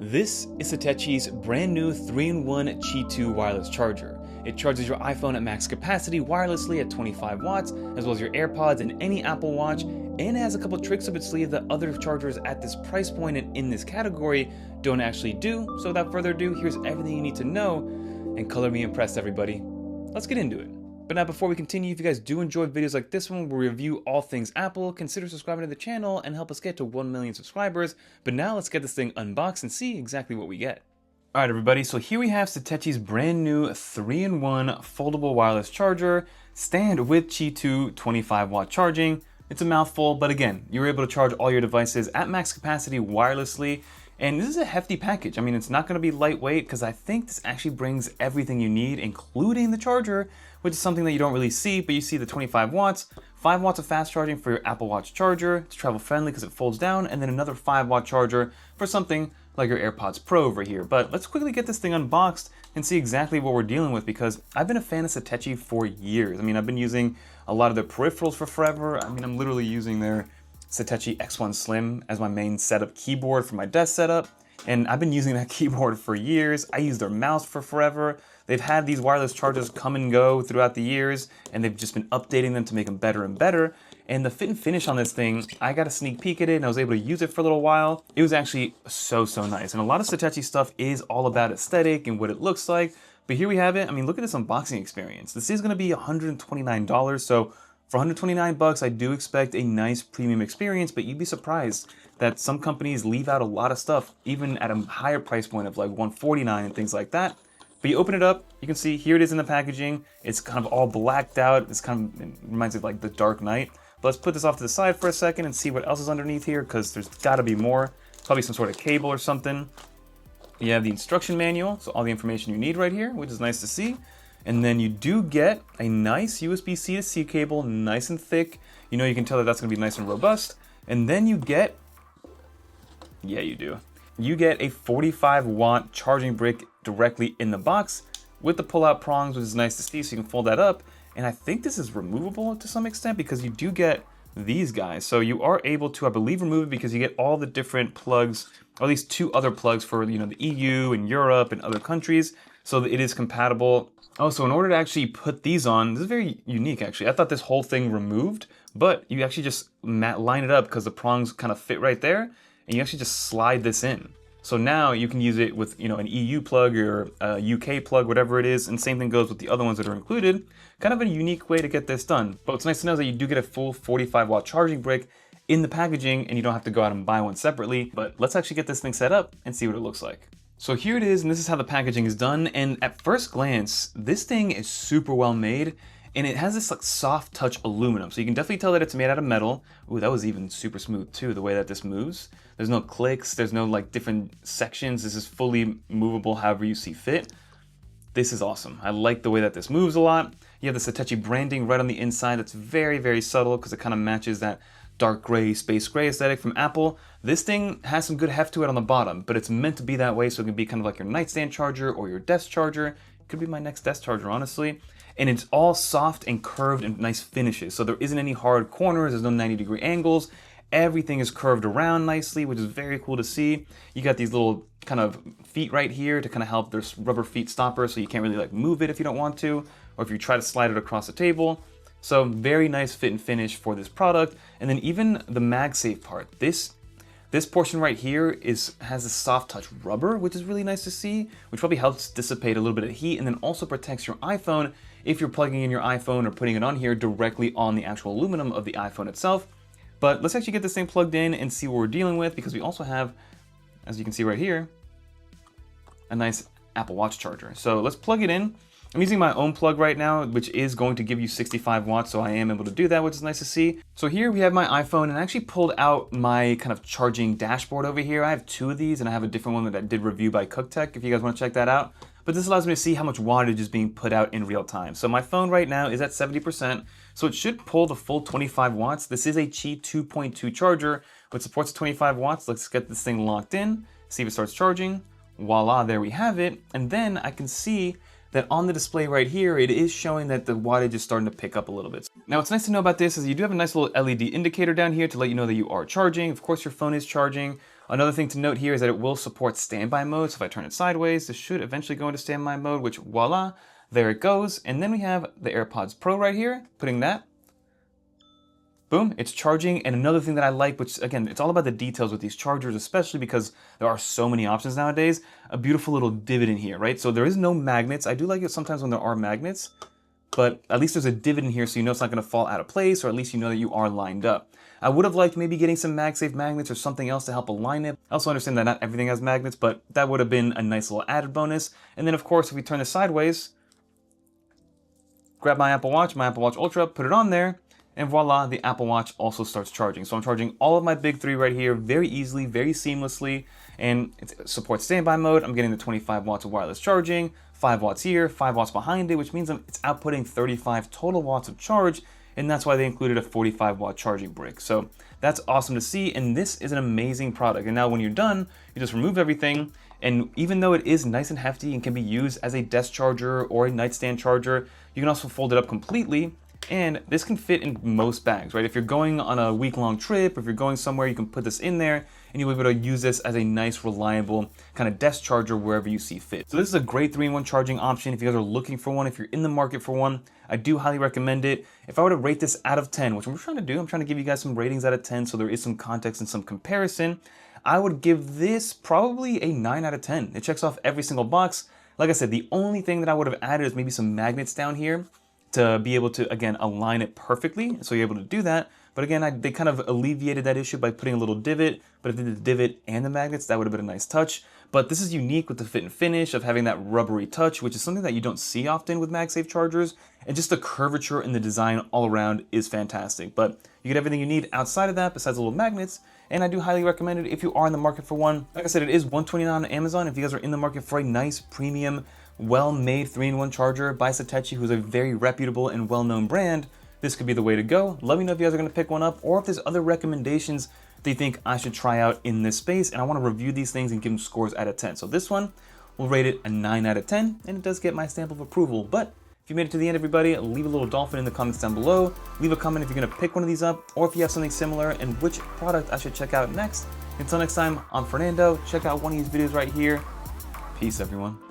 This is Satechi's brand new 3-in-1 Qi 2 wireless charger. It charges your iPhone at max capacity wirelessly at 25 watts, as well as your AirPods and any Apple Watch, and it has a couple tricks up its sleeve that other chargers at this price point and in this category don't actually do. So without further ado, here's everything you need to know, and color me impressed, everybody. Let's get into it. But now before we continue, if you guys do enjoy videos like this one where we review all things Apple, consider subscribing to the channel and help us get to 1 million subscribers. But now let's get this thing unboxed and see exactly what we get. Alright everybody, so here we have Satechi's brand new 3-in-1 foldable wireless charger stand with Qi 2 25-watt charging. It's a mouthful, but again, you're able to charge all your devices at max capacity wirelessly. And this is a hefty package. I mean, it's not going to be lightweight because I think this actually brings everything you need, including the charger, which is something that you don't really see, but you see the 25 watts, 5 watts of fast charging for your Apple Watch charger. It's travel friendly because it folds down, and then another 5-watt charger for something like your AirPods Pro over here. But let's quickly get this thing unboxed and see exactly what we're dealing with, because I've been a fan of Satechi for years. I mean, I've been using a lot of their peripherals for forever. I mean, I'm literally using their Satechi X1 Slim as my main setup keyboard for my desk setup, and I've been using that keyboard for years. I use their mouse for forever. They've had these wireless chargers come and go throughout the years, and they've just been updating them to make them better and better. And the fit and finish on this thing, I got a sneak peek at it and I was able to use it for a little while. It was actually so nice. And a lot of Satechi stuff is all about aesthetic and what it looks like, but here we have it. I mean, look at this unboxing experience. This is gonna be $129, so for 129 bucks, I do expect a nice premium experience, but you'd be surprised that some companies leave out a lot of stuff, even at a higher price point of like 149 and things like that. But you open it up, you can see here it is in the packaging. It's kind of all blacked out. It reminds me of like the Dark Knight. But let's put this off to the side for a second and see what else is underneath here, because there's gotta be more. Probably some sort of cable or something. You have the instruction manual, so all the information you need right here, which is nice to see. And then you do get a nice USB-C to C cable, nice and thick. You know, you can tell that that's gonna be nice and robust. And then you get, yeah, you do. You get a 45-watt charging brick directly in the box with the pull-out prongs, which is nice to see, so you can fold that up. And I think this is removable to some extent because you do get these guys. So you are able to, I believe, remove it because you get all the different plugs, or at least 2 other plugs for, you know, the EU and Europe and other countries. So it is compatible. Oh, so in order to actually put these on, this is very unique actually. I thought this whole thing removed, but you actually just line it up because the prongs kind of fit right there, and you actually just slide this in. So now you can use it with, you know, an EU plug or a UK plug, whatever it is, and same thing goes with the other ones that are included. Kind of a unique way to get this done. But what's nice to know is that you do get a full 45-watt charging brick in the packaging, and you don't have to go out and buy one separately. But let's actually get this thing set up and see what it looks like. So here it is, and this is how the packaging is done. And at first glance, this thing is super well made, and it has this like soft touch aluminum. So you can definitely tell that it's made out of metal. Ooh, that was even super smooth too, the way that this moves. There's no clicks, there's no like different sections. This is fully movable however you see fit. This is awesome. I like the way that this moves a lot. You have the Satechi branding right on the inside. That's very subtle because it kind of matches that dark gray, space gray aesthetic from Apple. This thing has some good heft to it on the bottom, but it's meant to be that way so it can be kind of like your nightstand charger or your desk charger. It could be my next desk charger, honestly. And it's all soft and curved and nice finishes. So there isn't any hard corners, there's no 90-degree angles. Everything is curved around nicely, which is very cool to see. You got these little kind of feet right here to kind of help. There's rubber feet stoppers, so you can't really like move it if you don't want to, or if you try to slide it across the table. So very nice fit and finish for this product. And then even the MagSafe part, this portion right here has a soft touch rubber, which is really nice to see, which probably helps dissipate a little bit of heat, and then also protects your iPhone if you're plugging in your iPhone or putting it on here directly on the actual aluminum of the iPhone itself. But let's actually get this thing plugged in and see what we're dealing with, because we also have, as you can see right here, a nice Apple Watch charger. So let's plug it in. I'm using my own plug right now, which is going to give you 65 watts, so I am able to do that, which is nice to see. So here we have my iPhone, and I actually pulled out my kind of charging dashboard over here. I have 2 of these, and I have a different one that I did review by CookTech, if you guys want to check that out. But this allows me to see how much wattage is being put out in real time. So my phone right now is at 70%, so it should pull the full 25 watts. This is a Qi 2.2 charger, which supports 25 watts. Let's get this thing locked in, see if it starts charging. Voila, there we have it. And then I can see that on the display right here, it is showing that the wattage is starting to pick up a little bit. Now, what's nice to know about this is you do have a nice little LED indicator down here to let you know that you are charging. Of course, your phone is charging. Another thing to note here is that it will support standby mode. So if I turn it sideways, this should eventually go into standby mode, which voila, there it goes. And then we have the AirPods Pro right here, putting that. Boom, it's charging. And another thing that I like, which again, it's all about the details with these chargers, especially because there are so many options nowadays, a beautiful little divot in here, right? So there is no magnets. I do like it sometimes when there are magnets, but at least there's a divot in here so you know it's not gonna fall out of place, or at least you know that you are lined up. I would have liked maybe getting some MagSafe magnets or something else to help align it. I also understand that not everything has magnets, but that would have been a nice little added bonus. And then of course, if we turn this sideways, grab my Apple Watch Ultra, put it on there, and voila, the Apple Watch also starts charging. So I'm charging all of my big three right here very easily, very seamlessly, and it supports standby mode. I'm getting the 25 watts of wireless charging, 5 watts here, 5 watts behind it, which means it's outputting 35 total watts of charge, and that's why they included a 45 watt charging brick. So that's awesome to see, and this is an amazing product. And now when you're done, you just remove everything, and even though it is nice and hefty and can be used as a desk charger or a nightstand charger, you can also fold it up completely. And this can fit in most bags, right? If you're going on a week-long trip, if you're going somewhere, you can put this in there and you'll be able to use this as a nice, reliable kind of desk charger wherever you see fit. So this is a great 3-in-1 charging option. If you guys are looking for one, if you're in the market for one, I do highly recommend it. If I were to rate this out of 10, which I'm trying to do, I'm trying to give you guys some ratings out of 10 so there is some context and some comparison, I would give this probably a 9 out of 10. It checks off every single box. Like I said, the only thing that I would have added is maybe some magnets down here to be able to, again, align it perfectly, so you're able to do that. But again, they kind of alleviated that issue by putting a little divot, but if they did the divot and the magnets, that would have been a nice touch. But this is unique with the fit and finish of having that rubbery touch, which is something that you don't see often with MagSafe chargers, and just the curvature in the design all around is fantastic. But you get everything you need outside of that besides the little magnets, and I do highly recommend it if you are in the market for one. Like I said, it is $129 on Amazon. If you guys are in the market for a nice, premium, well-made 3-in-1 charger by Satechi, who's a very reputable and well-known brand, this could be the way to go. Let me know if you guys are gonna pick one up, or if there's other recommendations that you think I should try out in this space, and I wanna review these things and give them scores out of 10. So this one, we'll rate it a 9 out of 10, and it does get my stamp of approval. But if you made it to the end, everybody, leave a little dolphin in the comments down below. Leave a comment if you're gonna pick one of these up, or if you have something similar, and which product I should check out next. Until next time, I'm Fernando. Check out one of these videos right here. Peace, everyone.